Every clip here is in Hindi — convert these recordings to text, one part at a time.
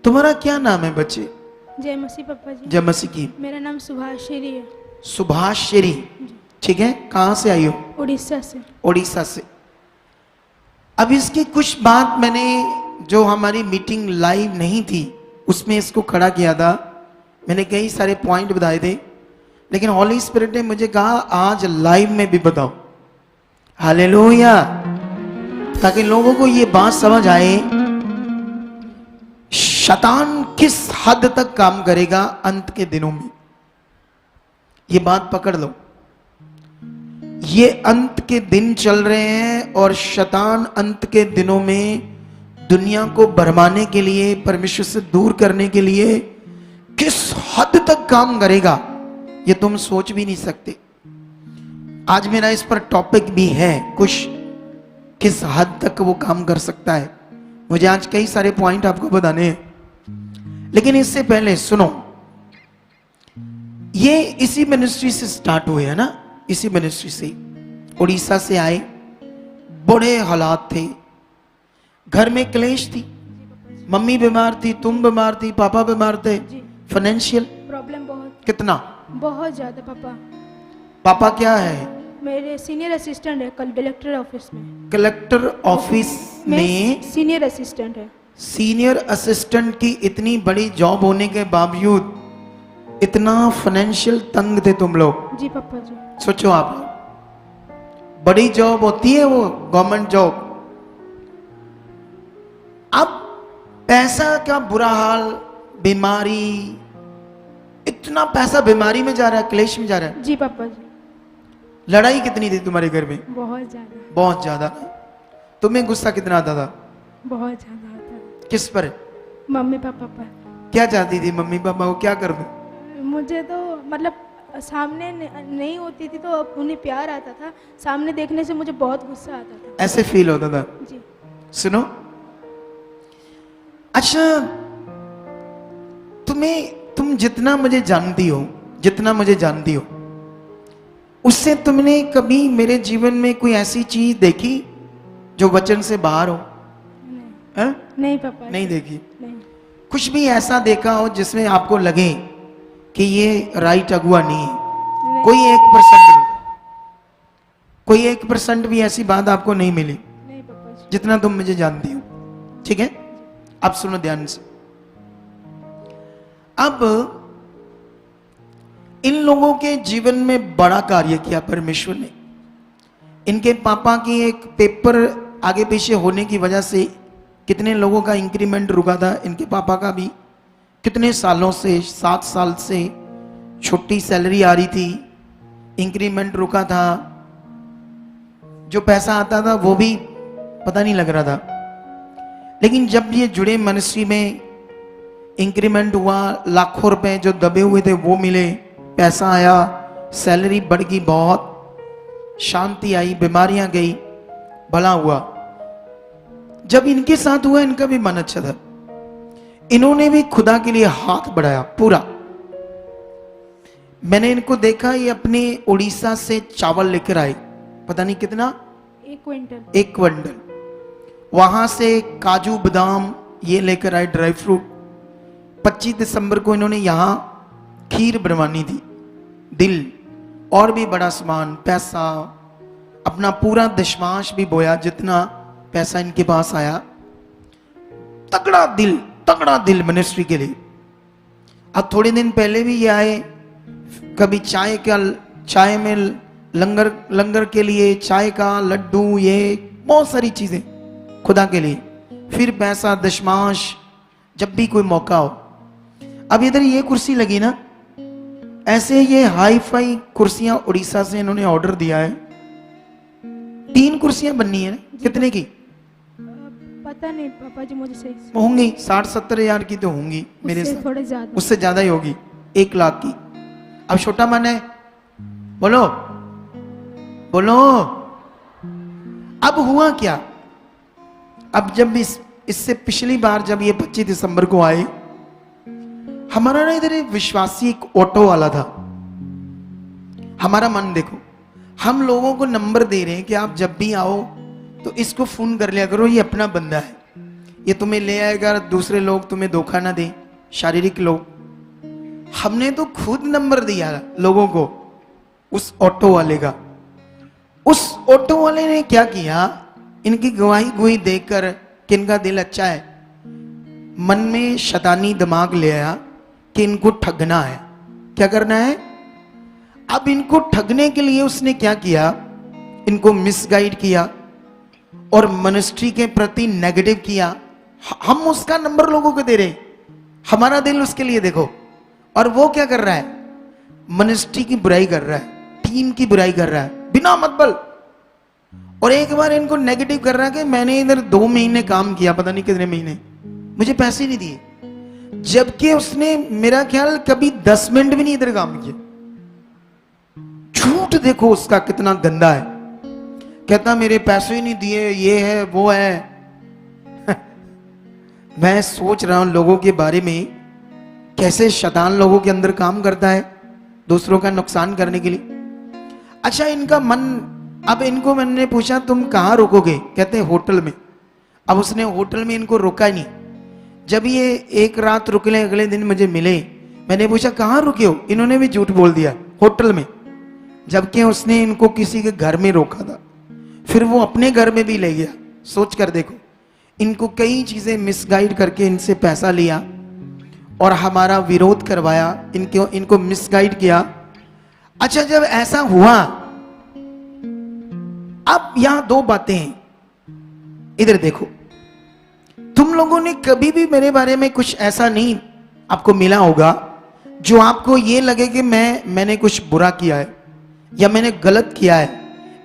तुम्हारा क्या नाम है बच्चे? जय मसीह पापा जी। जय मसीह की। मेरा नाम सुभाश्री है। सुभाश्री, ठीक है। कहाँ से आई हो? उड़ीसा से। उड़ीसा से। अब इसकी कुछ बात मैंने, जो हमारी मीटिंग लाइव नहीं थी उसमें इसको खड़ा किया था, मैंने कई सारे पॉइंट बताए थे, लेकिन हॉली स्पिरिट ने मुझे कहा आज लाइव में भी बताओ। हालेलुया। ताकि लोगों को ये बात समझ आए शैतान किस हद तक काम करेगा अंत के दिनों में। ये बात पकड़ लो, ये अंत के दिन चल रहे हैं और शैतान अंत के दिनों में दुनिया को भरमाने के लिए, परमेश्वर से दूर करने के लिए किस हद तक काम करेगा ये तुम सोच भी नहीं सकते। आज मेरा इस पर टॉपिक भी है, कुछ किस हद तक वो काम कर सकता है। मुझे आज कई सारे पॉइंट आपको बताने हैं, लेकिन इससे पहले सुनो, ये इसी मिनिस्ट्री से स्टार्ट हुए है ना, इसी मिनिस्ट्री से। उड़ीसा से आए, बड़े हालात थे, घर में क्लेश थी, मम्मी बीमार थी, तुम बीमार थी, पापा बीमार थे, फाइनेंशियल प्रॉब्लम बहुत, कितना, बहुत ज्यादा। पापा पापा क्या है? मेरे सीनियर असिस्टेंट है कल कलेक्टर ऑफिस में। कलेक्टर ऑफिस में सीनियर असिस्टेंट है। सीनियर असिस्टेंट की इतनी बड़ी जॉब होने के बावजूद इतना फाइनेंशियल तंग थे तुम लोग। जी पापा जी। सोचो आप, बड़ी जॉब होती है वो गवर्नमेंट जॉब, अब पैसा का बुरा हाल, बीमारी, इतना पैसा बीमारी में जा रहा है, क्लेश में जा रहा है। जी पापा जी। लड़ाई कितनी थी तुम्हारे घर में? बहुत ज्यादा। बहुत ज्यादा। तुम्हें गुस्सा कितना आता था? बहुत ज्यादा आता है। किस पर? मम्मी पापा पर। क्या चाहती थी मम्मी पापा को क्या कर दूं? मुझे तो मतलब सामने नहीं होती थी तो उन्हें प्यार आता था, सामने देखने से मुझे बहुत गुस्सा आता था। ऐसे फील होता था? जी। सुनो, अच्छा तुम जितना मुझे जानती हो, जितना मुझे जानती हो, उससे तुमने कभी मेरे जीवन में कोई ऐसी चीज देखी जो वचन से बाहर हो? नहीं, नहीं पापा। नहीं देखी। नहीं। कुछ भी ऐसा देखा हो जिसमें आपको लगे कि ये राइट अगुआ नहीं है? नहीं। कोई 1% भी, कोई 1% भी ऐसी बात आपको नहीं मिली? नहीं पापा जी। जितना तुम मुझे जानती हो, ठीक है। अब सुनो ध्यान से। अब इन लोगों के जीवन में बड़ा कार्य किया परमेश्वर ने। इनके पापा की एक पेपर आगे पीछे होने की वजह से कितने लोगों का इंक्रीमेंट रुका था। इनके पापा का भी कितने सालों से, 7 साल से छोटी सैलरी आ रही थी, इंक्रीमेंट रुका था, जो पैसा आता था वो भी पता नहीं लग रहा था। लेकिन जब ये जुड़े मिनिस्ट्री में, इंक्रीमेंट हुआ, लाखों रुपए जो दबे हुए थे वो मिले, पैसा आया, सैलरी बढ़ गई, बहुत शांति आई, बीमारियां गई, भला हुआ। जब इनके साथ हुआ इनका भी मन अच्छा था, इन्होंने भी खुदा के लिए हाथ बढ़ाया पूरा। मैंने इनको देखा, ये अपने उड़ीसा से चावल लेकर आए, पता नहीं कितना, 1 क्विंटल। 1 क्विंटल। वहां से काजू बादाम ये लेकर आए, ड्राई फ्रूट। 25 दिसंबर को इन्होंने यहां खीर बनवानी थी, दिल और भी बड़ा सामान, पैसा, अपना पूरा दशमांश भी बोया, जितना पैसा इनके पास आया। तगड़ा दिल मिनिस्ट्री के लिए। अब थोड़े दिन पहले भी ये आए, कभी चाय में लंगर के लिए चाय का लड्डू, ये बहुत सारी चीजें खुदा के लिए, फिर पैसा, दशमांश, जब भी कोई मौका हो। अब इधर ये कुर्सी लगी ना, ऐसे ये हाई फाई कुर्सियां उड़ीसा से इन्होंने ऑर्डर दिया है। 3 कुर्सियां बननी है। कितने की? पता नहीं पापा जी, मुझे सही से। होंगी 60-70 हजार की तो होंगी मेरे उससे साथ, थोड़े ज्यादा, उससे ज्यादा ही होगी, 1 लाख की। अब छोटा मन है, बोलो बोलो। अब हुआ क्या, अब जब इससे पिछली बार जब ये 25 दिसंबर को आए, हमारा ना इधर विश्वासी एक ऑटो वाला था। हमारा मन देखो, हम लोगों को नंबर दे रहे हैं कि आप जब भी आओ तो इसको फोन कर लिया करो, ये अपना बंदा है, ये तुम्हें ले आएगा, दूसरे लोग तुम्हें धोखा ना दें, शारीरिक लोग। हमने तो खुद नंबर दिया लोगों को उस ऑटो वाले का। उस ऑटो वाले ने क्या किया, इनकी गवाही गुई देखकर कि इनका दिल अच्छा है, मन में शैतानी दिमाग ले आया कि इनको ठगना है। क्या करना है? अब इनको ठगने के लिए उसने क्या किया, इनको मिसगाइड किया और मिनिस्ट्री के प्रति नेगेटिव किया। हम उसका नंबर लोगों को दे रहे, हमारा दिल उसके लिए देखो। और वो क्या कर रहा है, मिनिस्ट्री की बुराई कर रहा है, टीम की बुराई कर रहा है बिना मतलब। और एक बार इनको नेगेटिव कर रहा है कि मैंने इधर 2 महीने काम किया, पता नहीं कितने महीने, मुझे पैसे नहीं दिए, जबकि उसने मेरा ख्याल कभी 10 मिनट भी नहीं इधर काम किया। झूठ देखो उसका कितना गंदा है। कहता मेरे पैसे ही नहीं दिए, ये है वो है। मैं सोच रहा हूं लोगों के बारे में, कैसे शैतान लोगों के अंदर काम करता है दूसरों का नुकसान करने के लिए। अच्छा, इनका मन, अब इनको मैंने पूछा तुम कहाँ रुकोगे, कहते हैं होटल में। अब उसने होटल में इनको रोका ही नहीं। जब ये एक रात रुकले, अगले दिन मुझे मिले, मैंने पूछा कहाँ रुके हो, इन्होंने भी झूठ बोल दिया, होटल में, जबकि उसने इनको किसी के घर में रोका था, फिर वो अपने घर में भी ले गया। सोच कर देखो, इनको कई चीजें मिसगाइड करके इनसे पैसा लिया और हमारा विरोध करवाया, इनको मिसगाइड किया। अच्छा, जब ऐसा हुआ, अब यहां 2 बातें हैं, इधर देखो। तुम लोगों ने कभी भी मेरे बारे में कुछ ऐसा नहीं आपको मिला होगा जो आपको ये लगे कि मैंने कुछ बुरा किया है, या मैंने गलत किया है,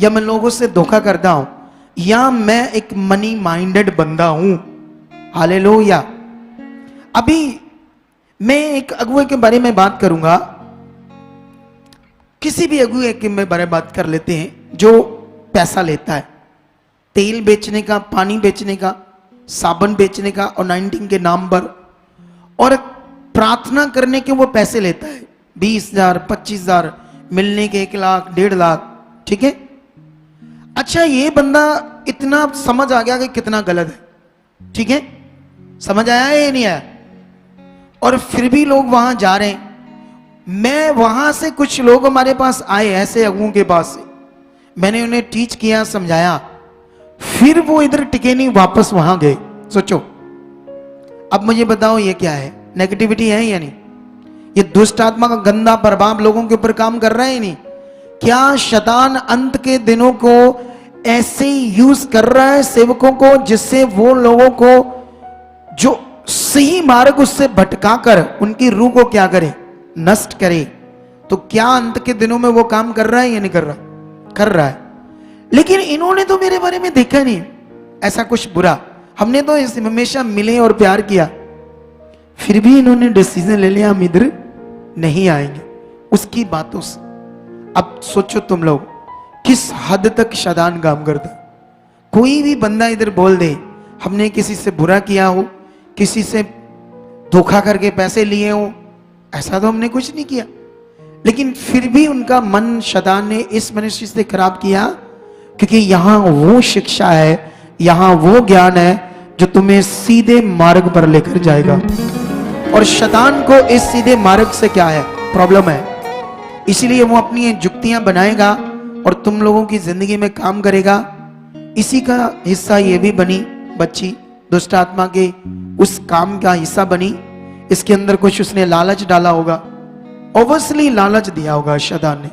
या मैं लोगों से धोखा करता हूं, या मैं एक मनी माइंडेड बंदा हूं। हालेलुया। अभी मैं एक अगुए के बारे में बात करूंगा, किसी भी अगुए के बारे में बात कर लेते हैं जो पैसा लेता है, तेल बेचने का, पानी बेचने का, साबुन बेचने का, अनॉइंटिंग के नाम पर, और प्रार्थना करने के वो पैसे लेता है 20,000, 25,000, मिलने के 1 लाख, 1.5 लाख। ठीक है। अच्छा, ये बंदा इतना समझ आ गया कि कितना गलत है। ठीक है, समझ आया या नहीं आया? और फिर भी लोग वहां जा रहे हैं। मैं वहां से कुछ लोग हमारे पास आए, ऐसे अगुओं के पास से, मैंने उन्हें टीच किया, समझाया, फिर वो इधर टिके नहीं, वापस वहां गए। सोचो, अब मुझे बताओ ये क्या है, नेगेटिविटी है या नहीं? ये दुष्ट आत्मा का गंदा प्रभाव लोगों के ऊपर काम कर रहा है या नहीं? क्या शैतान अंत के दिनों को ऐसे यूज कर रहा है सेवकों को, जिससे वो लोगों को जो सही मार्ग उससे भटका कर उनकी रूह को क्या करे, नष्ट करे। तो क्या अंत के दिनों में वो काम कर रहा है या नहीं कर रहा? कर रहा है। लेकिन इन्होंने तो मेरे बारे में देखा नहीं ऐसा कुछ बुरा, हमने तो हमेशा मिले और प्यार किया, फिर भी इन्होंने डिसीजन ले लिया हम इधर नहीं आएंगे उसकी बातों से। अब सोचो तुम लोग किस हद तक शैतान काम करता। कोई भी बंदा इधर बोल दे हमने किसी से बुरा किया हो, किसी से धोखा करके पैसे लिए हो, ऐसा तो हमने कुछ नहीं किया, लेकिन फिर भी उनका मन शैतान ने इस मनुष्य से खराब किया, क्योंकि यहां वो शिक्षा है, यहां वो ज्ञान है जो तुम्हें सीधे मार्ग पर लेकर जाएगा। और शैतान को इस सीधे मार्ग से क्या है, प्रॉब्लम है, इसलिए वो अपनी जुक्तियां बनाएगा और तुम लोगों की जिंदगी में काम करेगा। इसी का हिस्सा ये भी बनी बच्ची, दुष्ट आत्मा के उस काम का हिस्सा बनी। इसके अंदर कुछ उसने लालच डाला होगा, ऑब्वियसली लालच दिया होगा शैतान ने।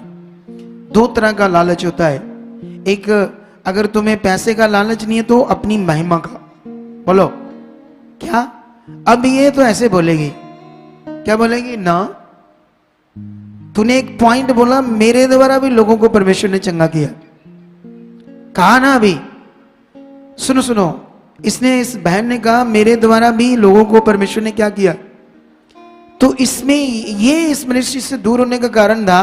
2 तरह का लालच होता है, एक अगर तुम्हें पैसे का लालच नहीं है तो अपनी महिमा का। बोलो क्या? अब ये तो ऐसे बोलेगी, क्या बोलेगी ना, तूने एक पॉइंट बोला मेरे द्वारा भी लोगों को परमेश्वर ने चंगा किया, कहा ना। अभी सुनो सुनो, इसने, इस बहन ने कहा मेरे द्वारा भी लोगों को परमेश्वर ने क्या किया। तो इसमें ये इस मिनिस्ट्री से दूर होने का कारण था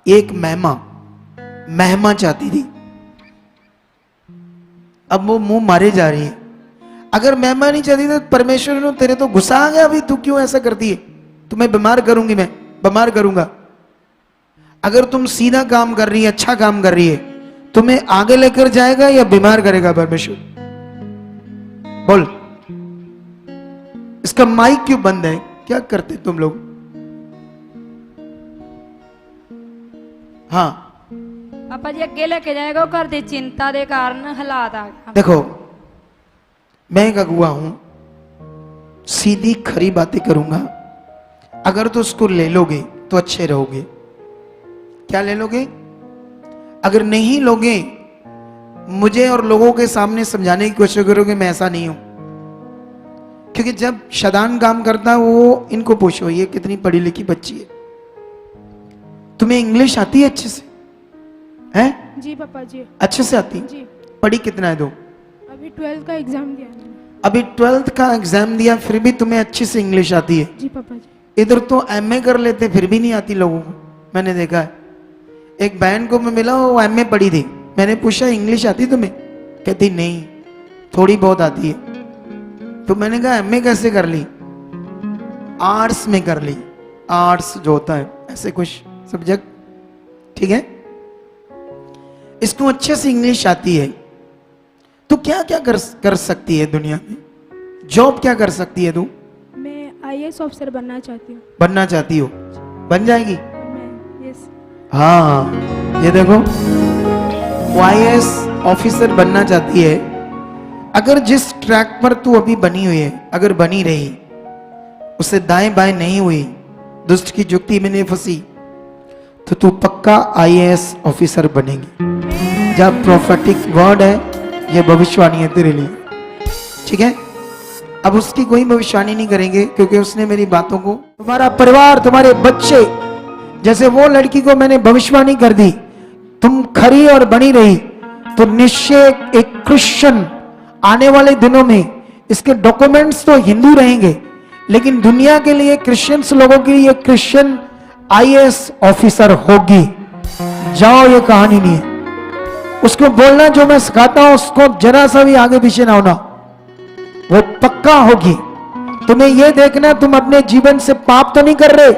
एक महिमा चाहती थी। अब वो मुंह मारे जा रही है। अगर महिमा नहीं चाहती तो परमेश्वर ने तेरे तो गुस्सा आ गया, अभी तू क्यों ऐसा करती है, तुम्हें बीमार करूंगी, मैं बीमार करूंगा। अगर तुम सीधा काम कर रही है, अच्छा काम कर रही है, तुम्हें आगे लेकर जाएगा या बीमार करेगा परमेश्वर? बोल। इसका माइक क्यों बंद है? क्या करते तुम लोग? हाँ पापा जी अगे लेके जाएगा वो घर की चिंता के कारण हालात आ गए। देखो, मैं एक अगुआ हूं, सीधी खरी बातें करूंगा। अगर तो उसको ले लोगे तो अच्छे रहोगे। क्या ले लोगे? अगर नहीं लोगे, मुझे और लोगों के सामने समझाने की कोशिश करोगे मैं ऐसा नहीं हूं। क्योंकि जब शदान काम करता है, वो इनको पूछो, ये कितनी पढ़ी लिखी बच्ची है, तुम्हें इंग्लिश आती है अच्छे से? हैं? जी पापा जी। अच्छे से आती? जी। पढ़ी कितना है? दो। अभी 12th का एग्जाम दिया मैंने। अभी 12th का एग्जाम दिया, फिर भी तुम्हें अच्छे से इंग्लिश आती है? जी पापा जी। इधर तो एमए कर लेते, फिर भी नहीं आती लोगों को। मैंने देखा है, एक बहन को मैं मिला, वो एमए पढ़ी थी। मैंने पूछा इंग्लिश आती तुम्हें? कहती नहीं, थोड़ी बहुत आती है। तो मैंने कहा एमए कैसे कर ली? आर्ट्स में कर ली। आर्ट्स जो होता है ऐसे कुछ सब्जेक्ट, ठीक है। इसको अच्छे से इंग्लिश आती है, तो क्या क्या कर सकती है दुनिया में? जॉब क्या कर सकती है तू? मैं आईएएस ऑफिसर बनना चाहती हूँ। बनना चाहती हो? बन जाएगी? मैं यस। हाँ, ये देखो, वो आईएएस ऑफिसर बनना चाहती है। अगर जिस ट्रैक पर तू अभी बनी हुई है, अगर बनी रही, उससे दाएं बाएं नहीं हुई, दुष्ट की जुक्ति में नहीं फंसी, तो तू पक्का आईएएस ऑफिसर बनेगी। जब प्रोफेटिक वर्ड है, ये भविष्यवाणी है तेरे लिए, ठीक है। अब उसकी कोई भविष्यवाणी नहीं करेंगे, क्योंकि उसने मेरी बातों को, तुम्हारा परिवार, तुम्हारे बच्चे, जैसे वो लड़की को मैंने भविष्यवाणी कर दी, तुम खरी और बनी रही, तो निश्चय एक क्रिश्चियन आने वाले दिनों में, इसके डॉक्यूमेंट्स तो हिंदू रहेंगे, लेकिन दुनिया के लिए, क्रिश्चियंस लोगों के लिए क्रिश्चियन आईएएस ऑफिसर होगी। जाओ, ये कहानी नहीं है। उसको बोलना जो मैं सिखाता हूं, उसको जरा सा भी आगे पीछे ना होना, वो पक्का होगी। तुम्हें यह देखना, तुम अपने जीवन से पाप तो नहीं कर रहे,